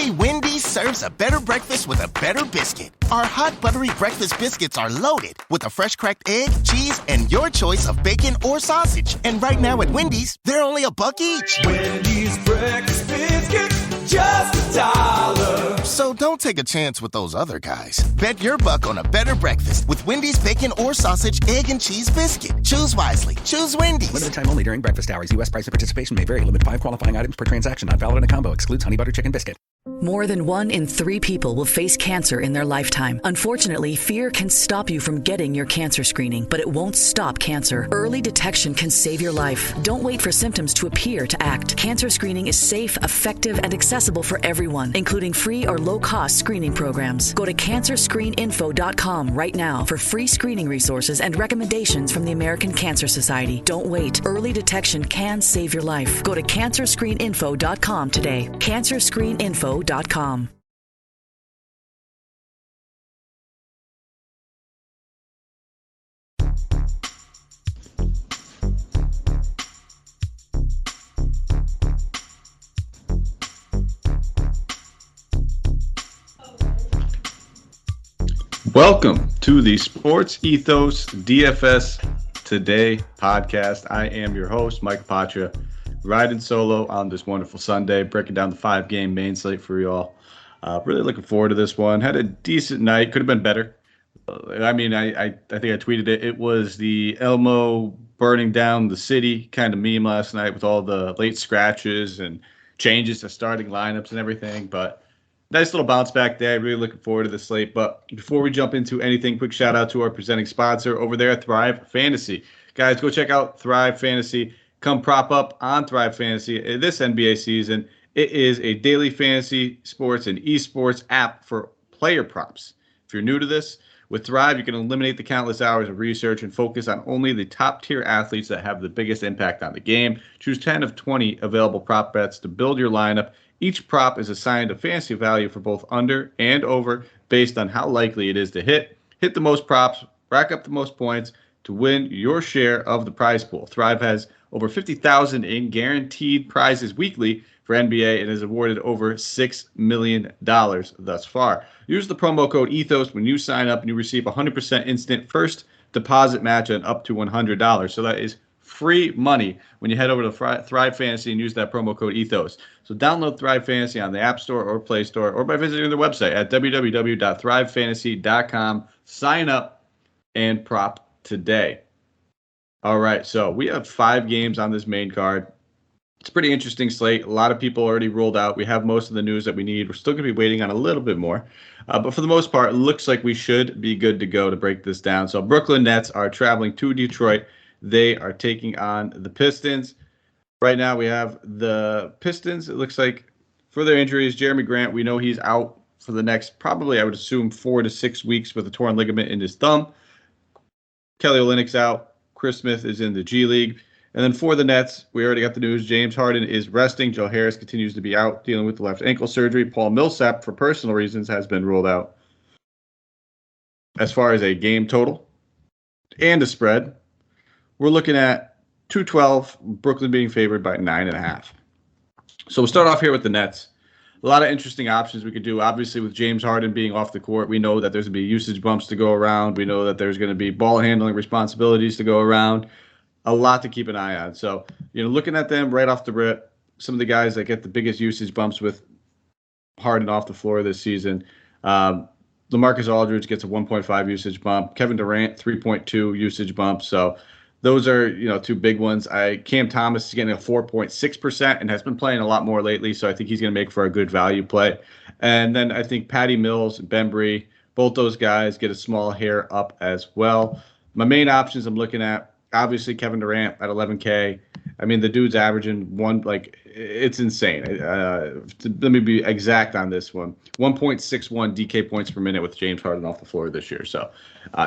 Only Wendy's serves a better breakfast with a better biscuit. Our hot buttery breakfast biscuits are loaded with a fresh cracked egg, cheese, and your choice of bacon or sausage. And right now at Wendy's, they're only $1 each. Wendy's breakfast biscuits, just $1. So don't take a chance with those other guys. Bet your buck on a better breakfast with Wendy's bacon or sausage, egg, and cheese biscuit. Choose wisely. Choose Wendy's. Limited time only during breakfast hours. U.S. price and participation may vary. Limit 5 qualifying items per transaction. Not valid in a combo. Excludes honey butter chicken biscuit. More than 1 in 3 people will face cancer in their lifetime. Unfortunately, fear can stop you from getting your cancer screening, but it won't stop cancer. Early detection can save your life. Don't wait for symptoms to appear to act. Cancer screening is safe, effective, and accessible for everyone, including free or low-cost screening programs. Go to cancerscreeninfo.com right now for free screening resources and recommendations from the American Cancer Society. Don't wait. Early detection can save your life. Go to cancerscreeninfo.com today. Cancerscreeninfo.com. Welcome to the Sports Ethos DFS Today podcast. I am your host, Mike Patra, riding solo on this wonderful Sunday, breaking down the 5-game main slate for y'all. Really looking forward to this one. Had a decent night. Could have been better. I think I tweeted it. It was the Elmo burning down the city kind of meme last night with all the late scratches and changes to starting lineups and everything. But nice little bounce back there. Really looking forward to the slate. But before we jump into anything, quick shout out to our presenting sponsor over there, Thrive Fantasy. Guys, go check out Thrive Fantasy. Come prop up on Thrive Fantasy this NBA season. It is a daily fantasy sports and esports app for player props. If you're new to this, with Thrive, you can eliminate the countless hours of research and focus on only the top-tier athletes that have the biggest impact on the game. Choose 10 of 20 available prop bets to build your lineup. Each prop is assigned a fantasy value for both under and over based on how likely it is to hit. Hit the most props, rack up the most points to win your share of the prize pool. Thrive has over 50,000 in guaranteed prizes weekly for NBA and has awarded over $6 million thus far. Use the promo code ETHOS when you sign up and you receive 100% instant first deposit match on up to $100. So that is free money when you head over to Thrive Fantasy and use that promo code ETHOS. So download Thrive Fantasy on the App Store or Play Store or by visiting their website at www.thrivefantasy.com. Sign up and prop today. All right, so we have 5 games on this main card. It's a pretty interesting slate. A lot of people already rolled out. We have most of the news that we need. We're still going to be waiting on a little bit more. But for the most part, it looks like we should be good to go to break this down. So Brooklyn Nets are traveling to Detroit. They are taking on the Pistons. Right now we have the Pistons. It looks like for their injuries, Jeremy Grant, we know he's out for the next probably, I would assume, 4 to 6 weeks with a torn ligament in his thumb. Kelly Olynyk's out. Chris Smith is in the G League. And then for the Nets, we already got the news. James Harden is resting. Joe Harris continues to be out dealing with the left ankle surgery. Paul Millsap, for personal reasons, has been ruled out. As far as a game total and a spread, we're looking at 212, Brooklyn being favored by 9.5. So we'll start off here with the Nets. A lot of interesting options we could do. Obviously, with James Harden being off the court, we know that there's going to be usage bumps to go around. We know that there's going to be ball handling responsibilities to go around. A lot to keep an eye on. So, looking at them right off the rip, some of the guys that get the biggest usage bumps with Harden off the floor this season. LaMarcus Aldridge gets a 1.5 usage bump. Kevin Durant, 3.2 usage bump. So those are, 2 big ones. Cam Thomas is getting a 4.6% and has been playing a lot more lately. So I think he's going to make for a good value play. And then I think Patty Mills and Bembry, both those guys get a small hair up as well. My main options I'm looking at, obviously, Kevin Durant at 11K. I mean, the dude's averaging it's insane. Let me be exact on this one. 1.61 DK points per minute with James Harden off the floor this year. So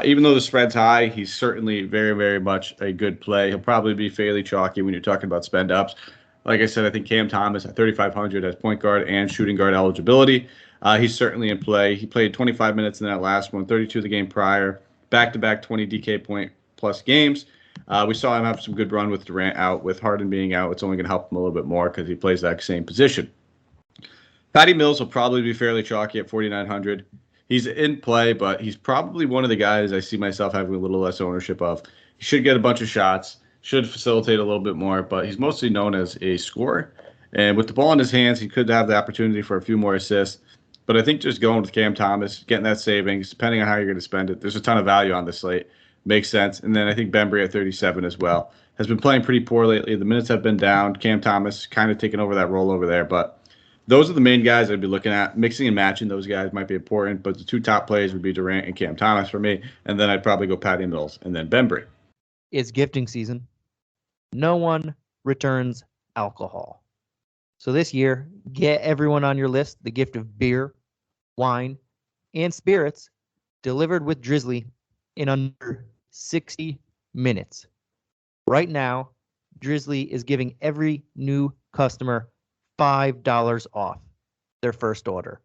even though the spread's high, he's certainly very, very much a good play. He'll probably be fairly chalky when you're talking about spend ups. Like I said, I think Cam Thomas at 3,500 has point guard and shooting guard eligibility. He's certainly in play. He played 25 minutes in that last one, 32 the game prior, back-to-back 20 DK point plus games. We saw him have some good run with Durant out. With Harden being out, it's only going to help him a little bit more because he plays that same position. Patty Mills will probably be fairly chalky at 4,900. He's in play, but he's probably one of the guys I see myself having a little less ownership of. He should get a bunch of shots, should facilitate a little bit more, but he's mostly known as a scorer. And with the ball in his hands, he could have the opportunity for a few more assists. But I think just going with Cam Thomas, getting that savings, depending on how you're going to spend it, there's a ton of value on this slate. Makes sense. And then I think Bembry at 37 as well. Has been playing pretty poor lately. The minutes have been down. Cam Thomas kind of taking over that role over there. But those are the main guys I'd be looking at. Mixing and matching those guys might be important, but the two top plays would be Durant and Cam Thomas for me. And then I'd probably go Patty Mills and then Bembry. It's gifting season. No one returns alcohol. So this year, get everyone on your list the gift of beer, wine, and spirits delivered with Drizzly in under 60 minutes. Right now, Drizzly is giving every new customer $5 off their first order.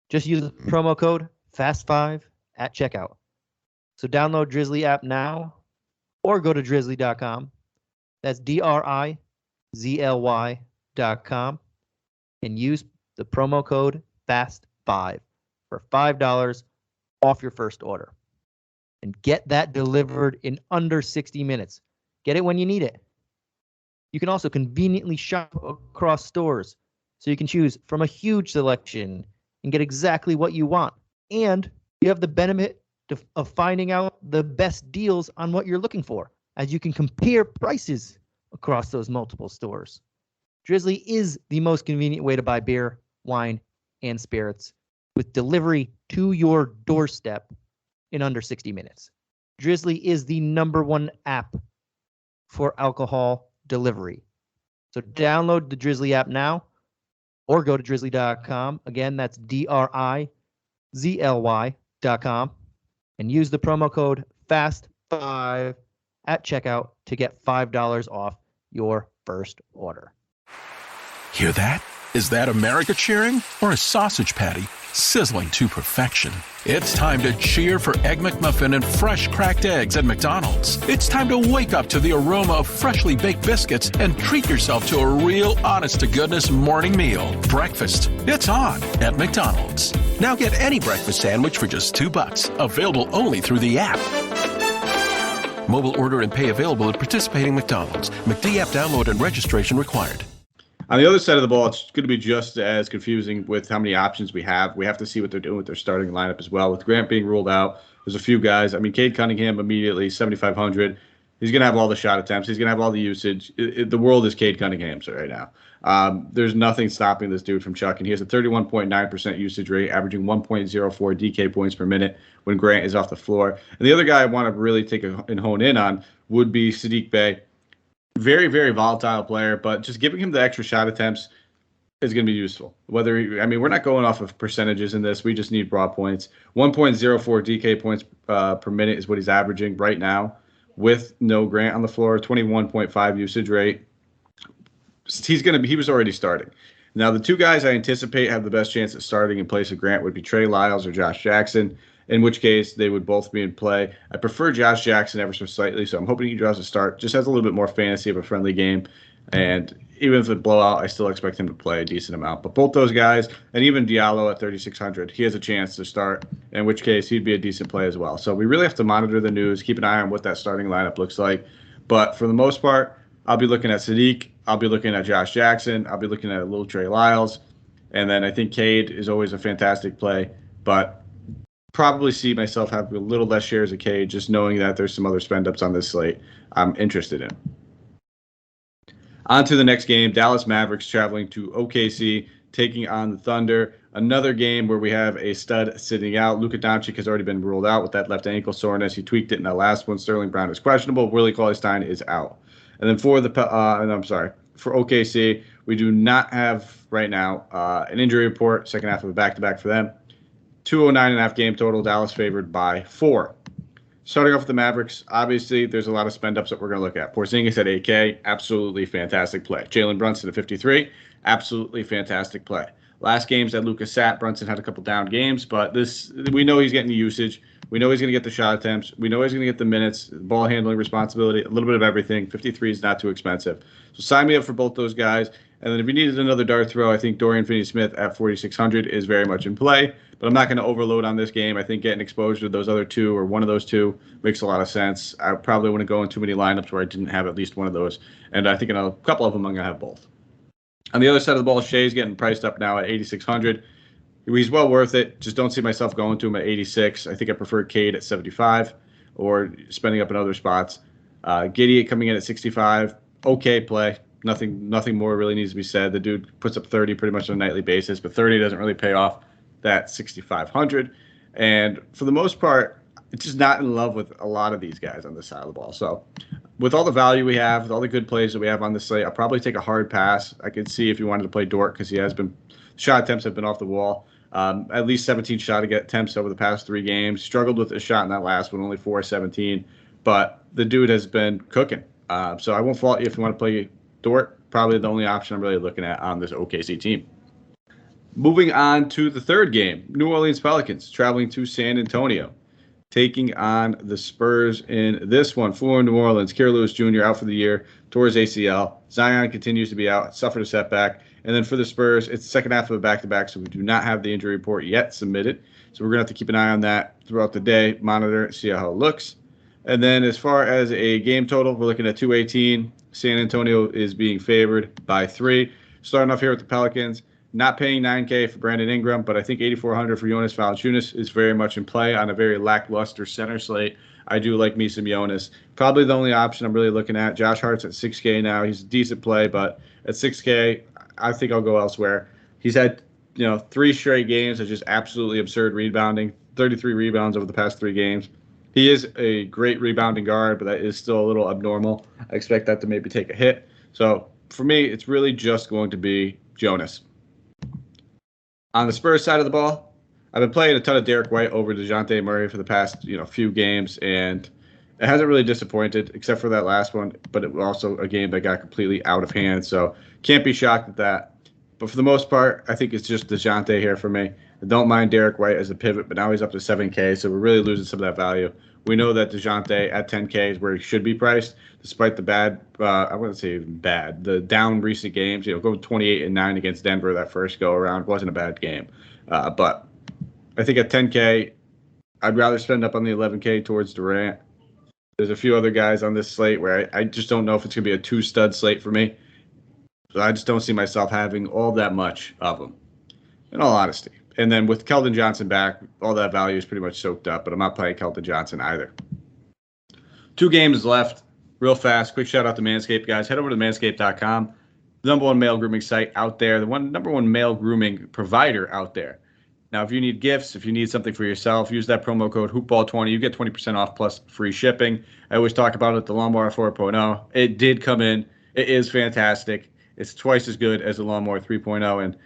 Just use the promo code FAST5 at checkout. So download Drizzly app now or go to drizzly.com. That's DRIZLY.com and use the promo code FAST5 for $5 off your first order. And get that delivered in under 60 minutes. Get it when you need it. You can also conveniently shop across stores so you can choose from a huge selection and get exactly what you want. And you have the benefit of finding out the best deals on what you're looking for, as you can compare prices across those multiple stores. Drizzly is the most convenient way to buy beer, wine, and spirits with delivery to your doorstep in under 60 minutes. Drizzly is the #1 app for alcohol delivery. So download the Drizzly app now or go to drizzly.com. Again, that's DRIZLY.com and use the promo code FAST5 at checkout to get $5 off your first order. Hear that? Is that America cheering or a sausage patty sizzling to perfection? It's time to cheer for Egg McMuffin and fresh cracked eggs at McDonald's. It's time to wake up to the aroma of freshly baked biscuits and treat yourself to a real honest-to-goodness morning meal. Breakfast. It's on at McDonald's. Now get any breakfast sandwich for just $2. Available only through the app. Mobile order and pay available at participating McDonald's. McD app download and registration required. On the other side of the ball, it's going to be just as confusing with how many options we have. We have to see what they're doing with their starting lineup as well. With Grant being ruled out, there's a few guys. I mean, Cade Cunningham immediately, 7,500. He's going to have all the shot attempts. He's going to have all the usage. The world is Cade Cunningham's right now. There's nothing stopping this dude from chucking. He has a 31.9% usage rate, averaging 1.04 DK points per minute when Grant is off the floor. And the other guy I want to really take and hone in on would be Saddiq Bey. Very, very volatile player, but just giving him the extra shot attempts is going to be useful. We're not going off of percentages in this. We just need raw points. 1.04 DK points per minute is what he's averaging right now with no Grant on the floor. 21.5 usage rate. He was already starting. Now, the two guys I anticipate have the best chance at starting in place of Grant would be Trey Lyles or Josh Jackson, in which case they would both be in play. I prefer Josh Jackson ever so slightly, so I'm hoping he draws a start. Just has a little bit more fantasy of a friendly game, and even if it's a blowout, I still expect him to play a decent amount. But both those guys, and even Diallo at 3,600, he has a chance to start, in which case he'd be a decent play as well. So we really have to monitor the news, keep an eye on what that starting lineup looks like. But for the most part, I'll be looking at Saddiq, I'll be looking at Josh Jackson, I'll be looking at a little Trey Lyles, and then I think Cade is always a fantastic play, but probably see myself have a little less shares of Cade, just knowing that there's some other spend ups on this slate I'm interested in. On to the next game, Dallas Mavericks traveling to OKC, taking on the Thunder. Another game where we have a stud sitting out. Luka Doncic has already been ruled out with that left ankle soreness. He tweaked it in that last one. Sterling Brown is questionable. Willie Cauley-Stein is out. And then for OKC, we do not have right now an injury report. Second half of a back-to-back for them. 209.5 game total. Dallas favored by 4. Starting off with the Mavericks, obviously there's a lot of spend ups that we're going to look at. Porzingis at 8K, absolutely fantastic play. Jalen Brunson at 53, absolutely fantastic play. Last games that Luka sat, Brunson had a couple down games, but we know he's getting the usage. We know he's going to get the shot attempts. We know he's going to get the minutes, ball handling responsibility, a little bit of everything. 53 is not too expensive. So sign me up for both those guys. And then if you needed another dart throw, I think Dorian Finney-Smith at 4,600 is very much in play. But I'm not going to overload on this game. I think getting exposure to those other two or one of those two makes a lot of sense. I probably wouldn't go in too many lineups where I didn't have at least one of those. And I think in a couple of them, I'm going to have both. On the other side of the ball, Shea's getting priced up now at 8,600. He's well worth it. Just don't see myself going to him at 86. I think I prefer Cade at 75 or spending up in other spots. Giddey coming in at 65. Okay play. Nothing more really needs to be said. The dude puts up 30 pretty much on a nightly basis, but 30 doesn't really pay off that 6,500. And for the most part, it's just not in love with a lot of these guys on this side of the ball. So with all the value we have, with all the good plays that we have on this slate, I'll probably take a hard pass. I could see if you wanted to play Dort because he has been shot attempts have been off the wall. At least 17 shot attempts over the past 3 games. Struggled with a shot in that last one, only 4-17. But the dude has been cooking. So I won't fault you if you want to play Dort. Probably the only option I'm really looking at on this OKC team. Moving on to the third game, New Orleans Pelicans traveling to San Antonio, taking on the Spurs in this one. For New Orleans, Kira Lewis Jr. out for the year, tore his ACL. Zion continues to be out, suffered a setback. And then for the Spurs, it's the second half of a back-to-back, so we do not have the injury report yet submitted. So we're going to have to keep an eye on that throughout the day, monitor, see how it looks. And then as far as a game total, we're looking at 218. San Antonio is being favored by 3. Starting off here with the Pelicans, not paying $9K for Brandon Ingram, but I think $8,400 for Jonas Valanciunas is very much in play on a very lackluster center slate. I do like me some Jonas. Probably the only option I'm really looking at. Josh Hart's at 6K now. He's a decent play, but at 6K, I think I'll go elsewhere. He's had 3 straight games of just absolutely absurd rebounding, 33 rebounds over the past 3 games. He is a great rebounding guard, but that is still a little abnormal. I expect that to maybe take a hit. So for me, it's really just going to be Jonas. On the Spurs side of the ball, I've been playing a ton of Derek White over DeJounte Murray for the past few games, and it hasn't really disappointed except for that last one, but it was also a game that got completely out of hand, so can't be shocked at that. But for the most part, I think it's just DeJounte here for me. I don't mind Derek White as a pivot, but now he's up to 7K, so we're really losing some of that value. We know that DeJounte at 10K is where he should be priced, despite the bad, I wouldn't say even bad, the down recent games. Go 28-9 against Denver that first go around wasn't a bad game. But I think at 10K, I'd rather spend up on the 11K towards Durant. There's a few other guys on this slate where I just don't know if it's going to be a 2-stud slate for me. So I just don't see myself having all that much of them, in all honesty. And then with Keldon Johnson back, all that value is pretty much soaked up, but I'm not playing Keldon Johnson either. 2 games left, real fast. Quick shout out to Manscaped, guys. Head over to manscaped.com, the number 1 male grooming site out there, the number 1 male grooming provider out there. Now, if you need gifts, if you need something for yourself, use that promo code HoopBall20. You get 20% off plus free shipping. I always talk about it, the Lawnmower 4.0. It did come in. It is fantastic. It's twice as good as the Lawnmower 3.0, and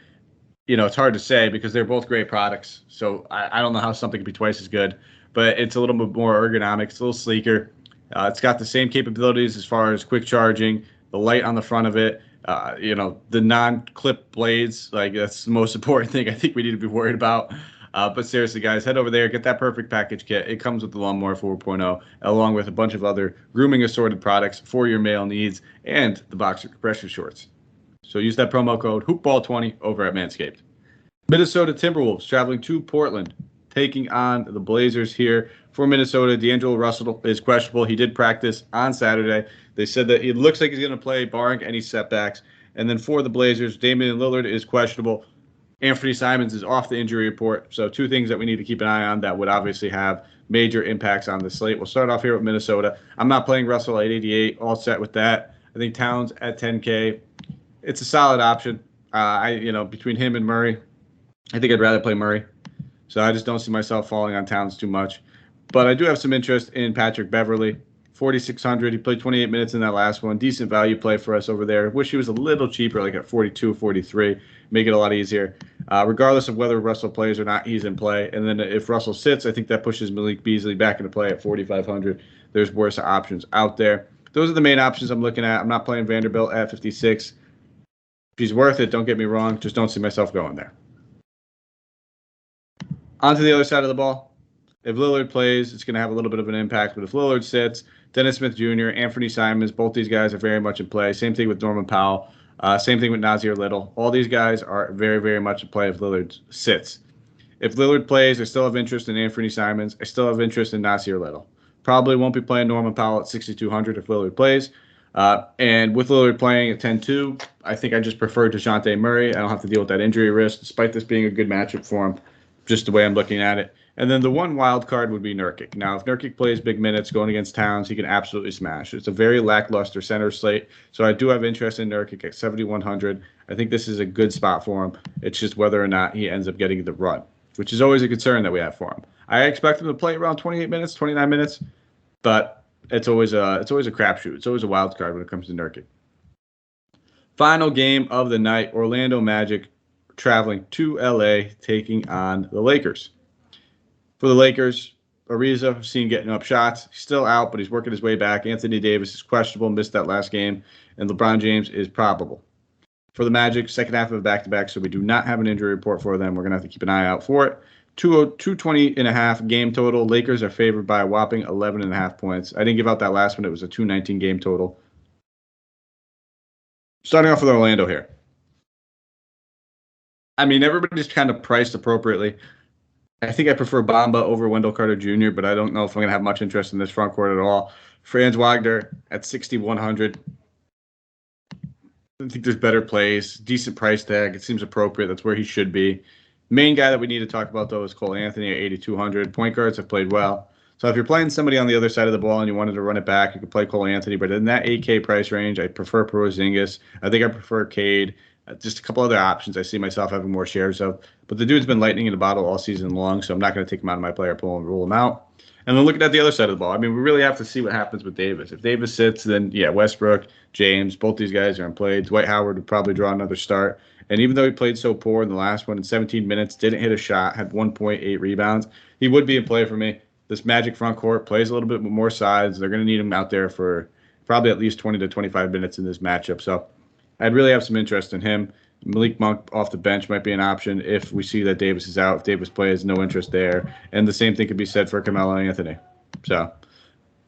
it's hard to say because they're both great products. So I don't know how something could be twice as good, but it's a little bit more ergonomic. It's a little sleeker. It's got the same capabilities as far as quick charging, the light on the front of it, the non-clip blades. Like, that's the most important thing I think we need to be worried about. But seriously, guys, head over there, get that perfect package kit. It comes with the Lawnmower 4.0, along with a bunch of other grooming assorted products for your male needs and the boxer compression shorts. So use that promo code HoopBall20 over at Manscaped. Minnesota Timberwolves traveling to Portland, taking on the Blazers here. For Minnesota, D'Angelo Russell is questionable. He did practice on Saturday. They said that it looks like he's going to play, barring any setbacks. And then for the Blazers, Damian Lillard is questionable. Anthony Simons is off the injury report. So 2 things that we need to keep an eye on that would obviously have major impacts on the slate. We'll start off here with Minnesota. I'm not playing Russell at 88. All set with that. I think Towns at 10K. It's a solid option. Between him and Murray, I think I'd rather play Murray. So I just don't see myself falling on Towns too much. But I do have some interest in Patrick Beverley. 4,600. He played 28 minutes in that last one. Decent value play for us over there. Wish he was a little cheaper, like at 42, 43. Make it a lot easier. Regardless of whether Russell plays or not, he's in play. And then if Russell sits, I think that pushes Malik Beasley back into play at 4,500. There's worse options out there. Those are the main options I'm looking at. I'm not playing Vanderbilt at 56. If he's worth it, don't get me wrong. Just don't see myself going there. On to the other side of the ball. If Lillard plays, it's going to have a little bit of an impact. But if Lillard sits, Dennis Smith Jr., Anthony Simons, both these guys are very much in play. Same thing with Norman Powell. Same thing with Nasir Little. All these guys are very, very much a play if Lillard sits. If Lillard plays, I still have interest in Anthony Simons. I still have interest in Nasir Little. Probably won't be playing Norman Powell at 6,200 if Lillard plays. And with Lillard playing at 10-2, I think I just prefer DeJounte Murray. I don't have to deal with that injury risk, despite this being a good matchup for him, just the way I'm looking at it. And then the one wild card would be Nurkic. Now, if Nurkic plays big minutes going against Towns, he can absolutely smash. It's a very lackluster center slate, so I do have interest in Nurkic at 7,100. I think this is a good spot for him. It's just whether or not he ends up getting the run, which is always a concern that we have for him. I expect him to play around 28 minutes, 29 minutes, but it's always a crapshoot. It's always a wild card when it comes to Nurkic. Final game of the night, Orlando Magic traveling to LA, taking on the Lakers. For the Lakers, Ariza, seen getting up shots. He's still out, but he's working his way back. Anthony Davis is questionable, missed that last game, and LeBron James is probable. For the Magic, second half of a back-to-back, so we do not have an injury report for them. We're going to have to keep an eye out for it. 220.5 game total. Lakers are favored by a whopping 11.5 points. I didn't give out that last one. It was a 219 game total. Starting off with Orlando here. I mean, everybody's kind of priced appropriately. I think I prefer Bamba over Wendell Carter Jr., but I don't know if I'm going to have much interest in this front court at all. Franz Wagner at 6,100. I think there's better plays. Decent price tag. It seems appropriate. That's where he should be. Main guy that we need to talk about, though, is Cole Anthony at 8,200. Point guards have played well. So if you're playing somebody on the other side of the ball and you wanted to run it back, you could play Cole Anthony. But in that 8K price range, I prefer Porzingis. I think I prefer Cade. Just a couple other options I see myself having more shares of. But the dude's been lightning in the bottle all season long, so I'm not going to take him out of my player pool and rule him out. And then looking at the other side of the ball, I mean, we really have to see what happens with Davis. If Davis sits, then, yeah, Westbrook, James, both these guys are in play. Dwight Howard would probably draw another start. And even though he played so poor in the last one in 17 minutes, didn't hit a shot, had 1.8 rebounds, he would be in play for me. This Magic front court plays a little bit more sides. They're going to need him out there for probably at least 20 to 25 minutes in this matchup. So I'd really have some interest in him. Malik Monk off the bench might be an option if we see that Davis is out. If Davis plays, no interest there. And the same thing could be said for Carmelo Anthony. So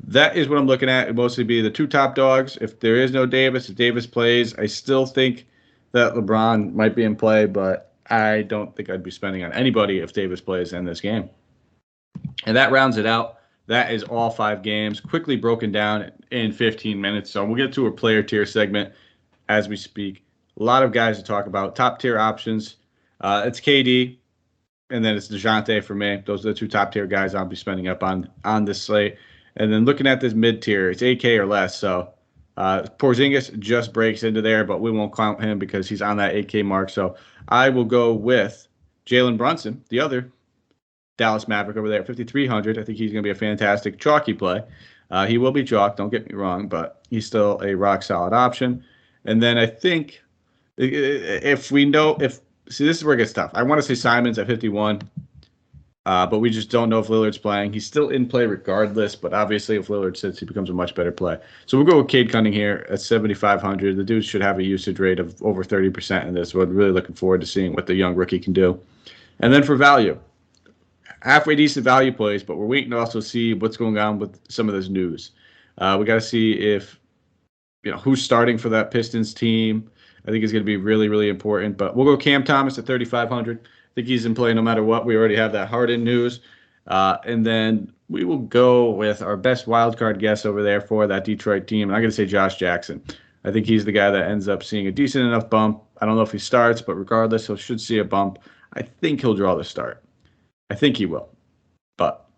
that is what I'm looking at. It'd mostly be the two top dogs. If there is no Davis, if Davis plays, I still think that LeBron might be in play, but I don't think I'd be spending on anybody if Davis plays in this game. And that rounds it out. That is all 5 games, quickly broken down in 15 minutes. So we'll get to a player tier segment as we speak. A lot of guys to talk about. Top tier options. It's KD, and then it's DeJounte for me. Those are the 2 top tier guys I'll be spending up on this slate. And then looking at this mid tier, it's 8K or less. So Porzingis just breaks into there, but we won't count him because he's on that 8K mark. So I will go with Jalen Brunson, the other Dallas Maverick over there at 5,300. I think he's going to be a fantastic chalky play. He will be chalk, don't get me wrong, but he's still a rock solid option. And then I think if we know this is where it gets tough. I want to say Simons at 51, but we just don't know if Lillard's playing. He's still in play regardless, but obviously if Lillard sits, he becomes a much better play. So we'll go with Cade Cunningham here at 7,500. The dude should have a usage rate of over 30% in this. We're really looking forward to seeing what the young rookie can do. And then for value, halfway decent value plays, but we're waiting to also see what's going on with some of this news. We got to see if, who's starting for that Pistons team. I think it's going to be really, really important. But we'll go Cam Thomas at 3,500. I think he's in play no matter what. We already have that Harden news. And then we will go with our best wildcard guess over there for that Detroit team. And I'm going to say Josh Jackson. I think he's the guy that ends up seeing a decent enough bump. I don't know if he starts, but regardless, he should see a bump. I think he'll draw the start. I think he will. But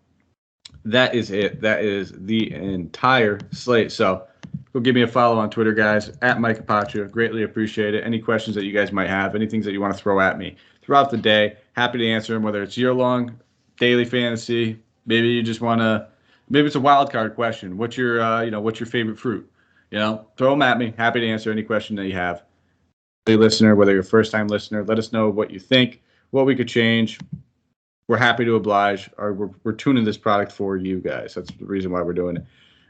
that is it. That is the entire slate. So go give me a follow on Twitter, guys, at Mike Apaccia. Greatly appreciate it. Any questions that you guys might have, any things that you want to throw at me throughout the day, happy to answer them, whether it's year-long, daily fantasy, maybe you just want to, maybe it's a wild card question. What's your favorite fruit? Throw them at me. Happy to answer any question that you have. Hey, listener, whether you're a first-time listener, let us know what you think, what we could change. We're happy to oblige. We're tuning this product for you guys. That's the reason why we're doing it.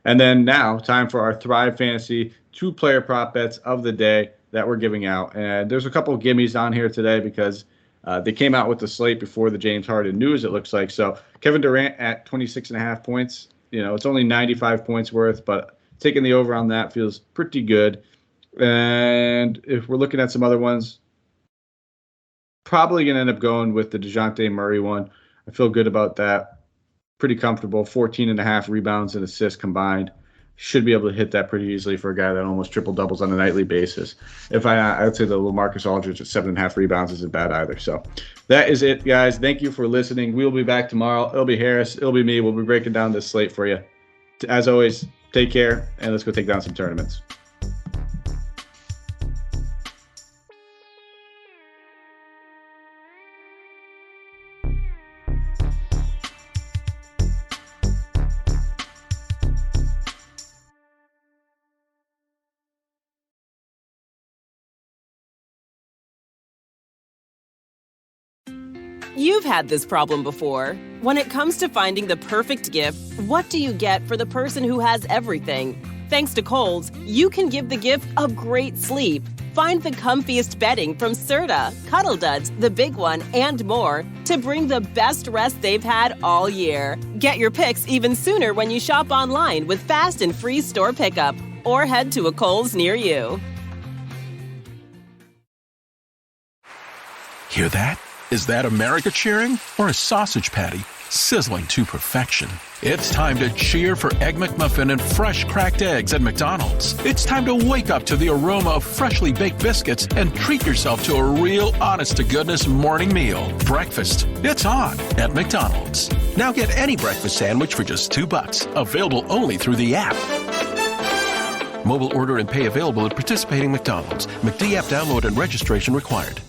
And then now, time for our Thrive Fantasy 2-player prop bets of the day that we're giving out. And there's a couple of gimmies on here today because they came out with the slate before the James Harden news, it looks like. So Kevin Durant at 26.5 points. It's only 95 points worth, but taking the over on that feels pretty good. And if we're looking at some other ones, probably going to end up going with the DeJounte Murray one. I feel good about that. Pretty comfortable. 14.5 rebounds and assists combined. Should be able to hit that pretty easily for a guy that almost triple doubles on a nightly basis. I would say the LaMarcus Aldridge at 7.5 rebounds isn't bad either. So that is it, guys. Thank you for listening. We'll be back tomorrow. It'll be Harris. It'll be me. We'll be breaking down this slate for you. As always, take care, and let's go take down some tournaments. You've had this problem before. When it comes to finding the perfect gift, what do you get for the person who has everything? Thanks to Kohl's, you can give the gift of great sleep. Find the comfiest bedding from Serta, Cuddle Duds, The Big One, and more to bring the best rest they've had all year. Get your picks even sooner when you shop online with fast and free store pickup, or head to a Kohl's near you. Hear that? Is that America cheering or a sausage patty sizzling to perfection? It's time to cheer for Egg McMuffin and fresh cracked eggs at McDonald's. It's time to wake up to the aroma of freshly baked biscuits and treat yourself to a real honest-to-goodness morning meal. Breakfast, it's on at McDonald's. Now get any breakfast sandwich for just $2. Available only through the app. Mobile order and pay available at participating McDonald's. McD app download and registration required.